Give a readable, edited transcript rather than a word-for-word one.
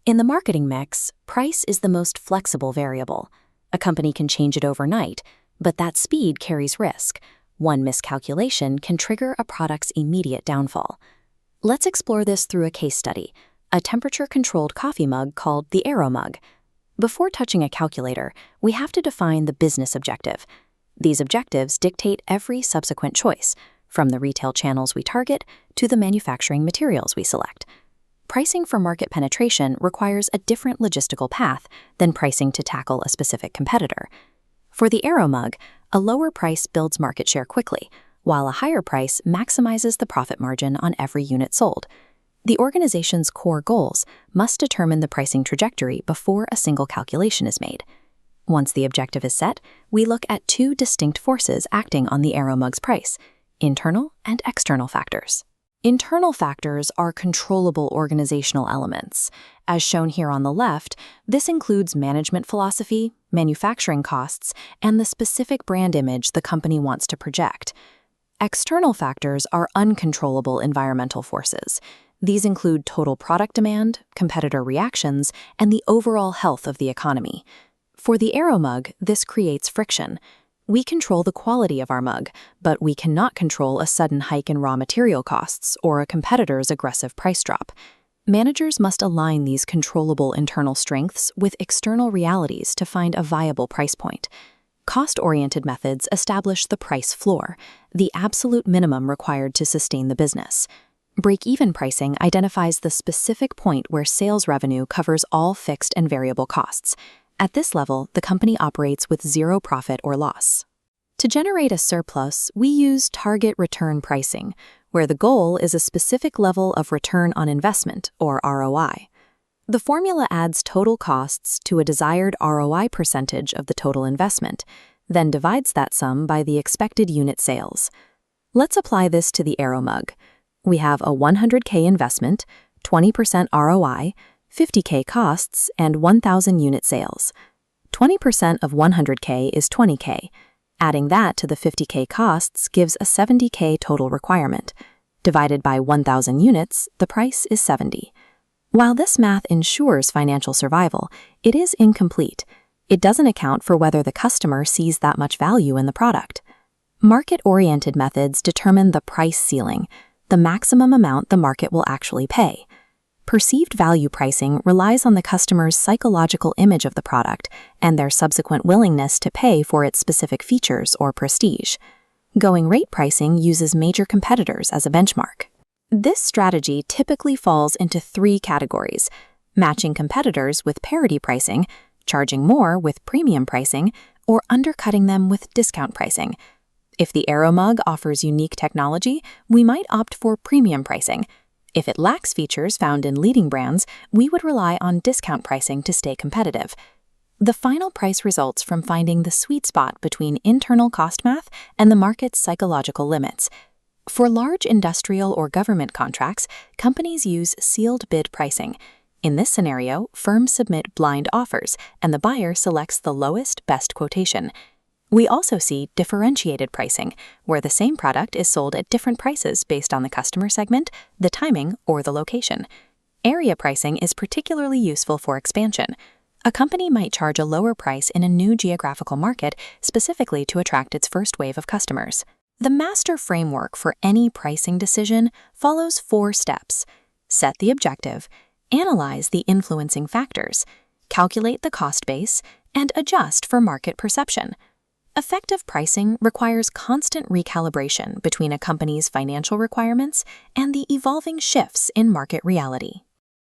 In the marketing mix, price is the most flexible variable. A company can change it overnight, but that speed carries risk. One miscalculation can trigger a product's immediate downfall. Let's explore this through a case study, a temperature-controlled coffee mug called the AeroMug. Before touching a calculator, we have to define the business objective. These objectives dictate every subsequent choice, from the retail channels we target to the manufacturing materials we select. Pricing for market penetration requires a different logistical path than pricing to tackle a specific competitor. For the AeroMug, a lower price builds market share quickly, while a higher price maximizes the profit margin on every unit sold. The organization's core goals must determine the pricing trajectory before a single calculation is made. Once the objective is set, we look at two distinct forces acting on the AeroMug's price: internal and external factors. Internal factors are controllable organizational elements. As shown here on the left, this includes management philosophy, manufacturing costs, and the specific brand image the company wants to project. External factors are uncontrollable environmental forces. These include total product demand, competitor reactions, and the overall health of the economy. For the AeroMug, this creates friction. We control the quality of our mug, but we cannot control a sudden hike in raw material costs or a competitor's aggressive price drop. Managers must align these controllable internal strengths with external realities to find a viable price point. Cost-oriented methods establish the price floor, the absolute minimum required to sustain the business. Break-even pricing identifies the specific point where sales revenue covers all fixed and variable costs. At this level, the company operates with zero profit or loss. To generate a surplus, we use target return pricing, where the goal is a specific level of return on investment, or ROI. The formula adds total costs to a desired ROI percentage of the total investment, then divides that sum by the expected unit sales. Let's apply this to the AeroMug. We have a $100K investment, 20% ROI, 50K costs, and 1,000 unit sales. 20% of 100K is 20K. Adding that to the 50K costs gives a 70K total requirement. Divided by 1,000 units, the price is 70. While this math ensures financial survival, it is incomplete. It doesn't account for whether the customer sees that much value in the product. Market-oriented methods determine the price ceiling, the maximum amount the market will actually pay. Perceived value pricing relies on the customer's psychological image of the product and their subsequent willingness to pay for its specific features or prestige. Going rate pricing uses major competitors as a benchmark. This strategy typically falls into three categories: matching competitors with parity pricing, charging more with premium pricing, or undercutting them with discount pricing. If the AeroMug offers unique technology, we might opt for premium pricing. If it lacks features found in leading brands, we would rely on discount pricing to stay competitive. The final price results from finding the sweet spot between internal cost math and the market's psychological limits. For large industrial or government contracts, companies use sealed bid pricing. In this scenario, firms submit blind offers, and the buyer selects the lowest, best quotation. We also see differentiated pricing, where the same product is sold at different prices based on the customer segment, the timing, or the location. Area pricing is particularly useful for expansion. A company might charge a lower price in a new geographical market specifically to attract its first wave of customers. The master framework for any pricing decision follows 4 steps. Set the objective, analyze the influencing factors, calculate the cost base, and adjust for market perception. Effective pricing requires constant recalibration between a company's financial requirements and the evolving shifts in market reality.